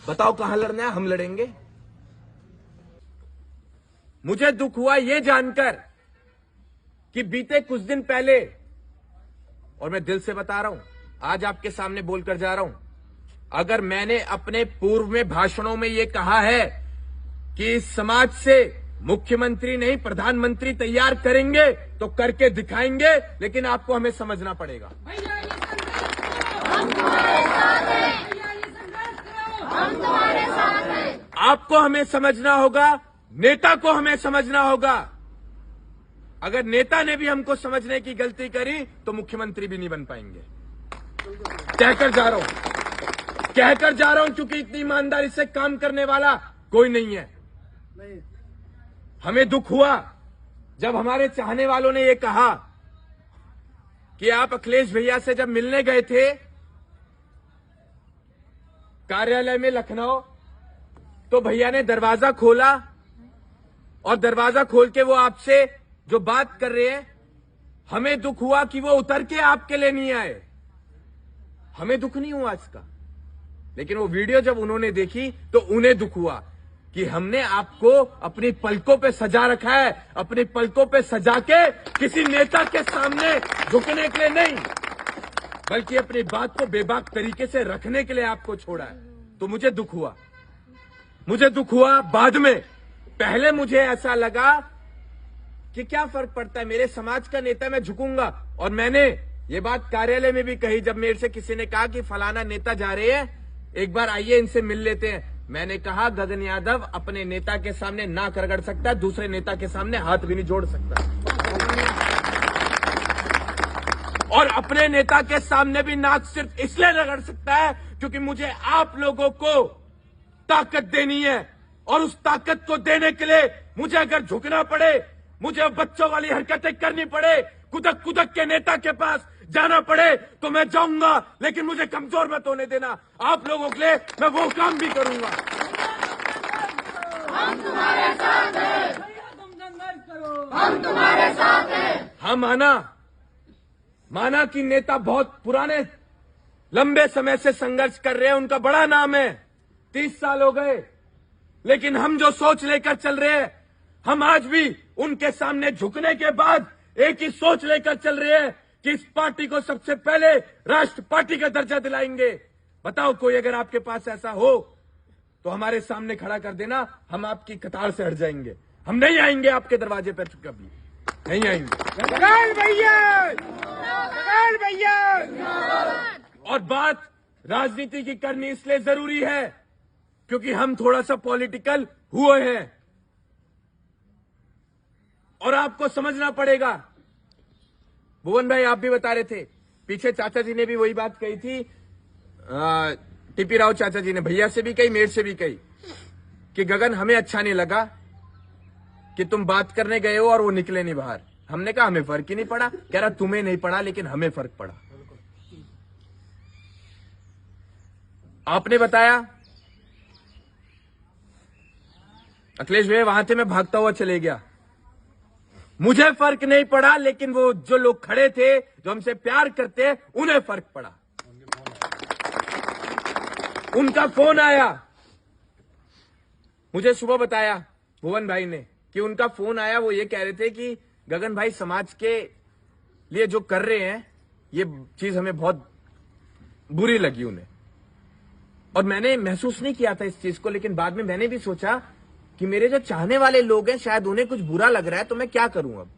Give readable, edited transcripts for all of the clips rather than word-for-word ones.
बताओ कहां लड़ना है, हम लड़ेंगे। मुझे दुख हुआ यह जानकर कि बीते कुछ दिन पहले, और मैं दिल से बता रहा हूं, आज आपके सामने बोलकर जा रहा हूं, अगर मैंने अपने पूर्व में भाषणों में यह कहा है कि इस समाज से मुख्यमंत्री नहीं प्रधानमंत्री तैयार करेंगे तो करके दिखाएंगे, लेकिन आपको हमें समझना पड़ेगा। हम तुम्हारे साथ हैं। हम तुम्हारे साथ हैं। आपको हमें समझना होगा, नेता को हमें समझना होगा। अगर नेता ने भी हमको समझने की गलती करी तो मुख्यमंत्री भी नहीं बन पाएंगे। कहकर जा रहा हूं क्योंकि इतनी ईमानदारी से काम करने वाला कोई नहीं है। हमें दुख हुआ जब हमारे चाहने वालों ने यह कहा कि आप अखिलेश भैया से जब मिलने गए थे कार्यालय में लखनऊ, तो भैया ने दरवाजा खोला और दरवाजा खोल के वो आपसे जो बात कर रहे हैं, हमें दुख हुआ कि वो उतर के आपके लिए नहीं आए। हमें दुख नहीं हुआ इसका, लेकिन वो वीडियो जब उन्होंने देखी तो उन्हें दुख हुआ कि हमने आपको अपनी पलकों पे सजा रखा है, अपनी पलकों पे सजा के किसी नेता के सामने झुकने के लिए नहीं, बल्कि अपनी बात को बेबाक तरीके से रखने के लिए आपको छोड़ा है। तो मुझे दुख हुआ बाद में। पहले मुझे ऐसा लगा कि क्या फर्क पड़ता है, मेरे समाज का नेता, मैं झुकूंगा। और मैंने ये बात कार्यालय में भी कही जब मेरे से किसी ने कहा कि फलाना नेता जा रहे हैं, एक बार आइए इनसे मिल लेते हैं। मैंने कहा गगन यादव अपने नेता के सामने नाक रगड़ सकता है, दूसरे नेता के सामने हाथ भी नहीं जोड़ सकता, और अपने नेता के सामने भी नाक सिर्फ इसलिए रगड़ सकता है क्योंकि मुझे आप लोगों को ताकत देनी है, और उस ताकत को देने के लिए मुझे अगर झुकना पड़े, मुझे बच्चों वाली हरकतें करनी पड़े, कुदक कुदक के नेता के पास जाना पड़े, तो मैं जाऊंगा, लेकिन मुझे कमजोर मत होने देना। आप लोगों के लिए मैं वो काम भी करूंगा। हम तुम्हारे साथ हैं। तुम संघर्ष करो, हम तुम्हारे साथ हैं। हम माना कि नेता बहुत पुराने लंबे समय से संघर्ष कर रहे हैं, उनका बड़ा नाम है, 30 साल हो गए, लेकिन हम जो सोच लेकर चल रहे हैं, हम आज भी उनके सामने झुकने के बाद एक ही सोच लेकर चल रहे हैं कि इस पार्टी को सबसे पहले राष्ट्र पार्टी का दर्जा दिलाएंगे। बताओ कोई अगर आपके पास ऐसा हो तो हमारे सामने खड़ा कर देना, हम आपकी कतार से हट जाएंगे। हम नहीं आएंगे आपके दरवाजे पर, कभी नहीं आएंगे। और बात राजनीति की करनी इसलिए जरूरी है क्योंकि हम थोड़ा सा पॉलिटिकल हुए हैं, और आपको समझना पड़ेगा। भुवन भाई आप भी बता रहे थे, पीछे चाचा जी ने भी वही बात कही थी, टीपी राव चाचा जी ने भैया से भी कही, मेरे से भी कही कि गगन हमें अच्छा नहीं लगा कि तुम बात करने गए हो और वो निकले नहीं बाहर। हमने कहा हमें फर्क ही नहीं पड़ा। कह रहा तुम्हें नहीं पड़ा लेकिन हमें फर्क पड़ा। आपने बताया अखिलेश भैया वहां थे, मैं भागता हुआ चले गया, मुझे फर्क नहीं पड़ा, लेकिन वो जो लोग खड़े थे जो हमसे प्यार करते हैं उन्हें फर्क पड़ा। उनका फोन आया, मुझे सुबह बताया भुवन भाई ने कि उनका फोन आया, वो ये कह रहे थे कि गगन भाई समाज के लिए जो कर रहे हैं ये चीज हमें बहुत बुरी लगी उन्हें। और मैंने महसूस नहीं किया था इस चीज को, लेकिन बाद में मैंने भी सोचा कि मेरे जो चाहने वाले लोग हैं शायद उन्हें कुछ बुरा लग रहा है, तो मैं क्या करूं अब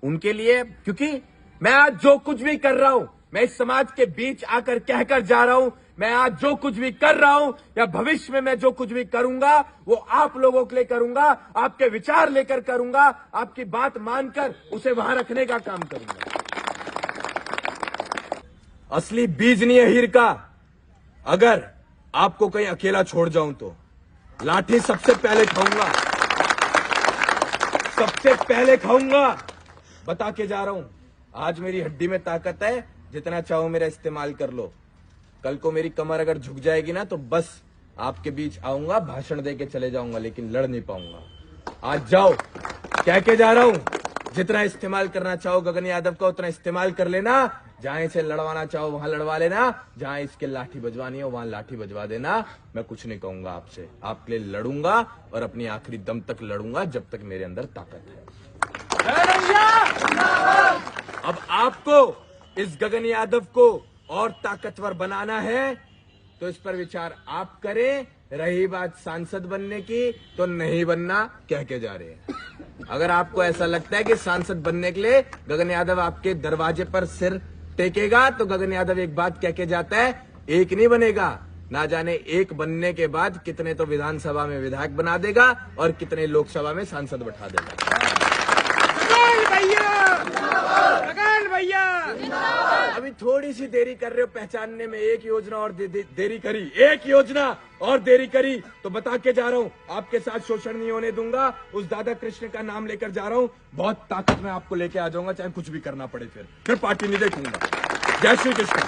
उनके लिए। क्योंकि मैं आज जो कुछ भी कर रहा हूं, मैं इस समाज के बीच आकर कहकर जा रहा हूं, मैं आज जो कुछ भी कर रहा हूं या भविष्य में मैं जो कुछ भी करूंगा वो आप लोगों के लिए करूंगा, आपके विचार लेकर करूंगा, आपकी बात मानकर उसे वहां रखने का काम करूंगा। असली बीज नहीं है हीर का। अगर आपको कहीं अकेला छोड़ जाऊं तो लाठी सबसे पहले खाऊंगा, बता के जा रहा हूं। आज मेरी हड्डी में ताकत है, जितना चाहो मेरा इस्तेमाल कर लो। कल को मेरी कमर अगर झुक जाएगी ना तो बस आपके बीच आऊंगा, भाषण दे के चले जाऊंगा, लेकिन लड़ नहीं पाऊंगा। आज जाओ, कह के जा रहा हूं, जितना इस्तेमाल करना चाहो गगन यादव का उतना इस्तेमाल कर लेना, जहां इसे लड़वाना चाहो वहां लड़वा लेना, जहां इसके लाठी बजवानी हो वहां लाठी बजवा देना। मैं कुछ नहीं कहूंगा आपसे, आपके लिए लड़ूंगा और अपनी आखिरी दम तक लड़ूंगा जब तक मेरे अंदर ताकत है। अब आपको इस गगन यादव को और ताकतवर बनाना है तो इस पर विचार आप करें। रही बात सांसद बनने की, तो नहीं बनना कह के जा रहे हैं। अगर आपको ऐसा लगता है कि सांसद बनने के लिए गगन यादव आपके दरवाजे पर सिर टेकेगा, तो गगन यादव एक बात कह के जाता है, एक नहीं बनेगा, ना जाने एक बनने के बाद कितने तो विधानसभा में विधायक बना देगा और कितने लोकसभा में सांसद बैठा देगा। भैया अभी थोड़ी सी देरी कर रहे हो पहचानने में, एक योजना और देरी करी, एक योजना और देरी करी तो बता के जा रहा हूँ, आपके साथ शोषण नहीं होने दूंगा। उस दादा कृष्ण का नाम लेकर जा रहा हूँ, बहुत ताकत में आपको लेके आ जाऊंगा, चाहे कुछ भी करना पड़े, फिर पार्टी नहीं देखूंगा। जय श्री कृष्ण।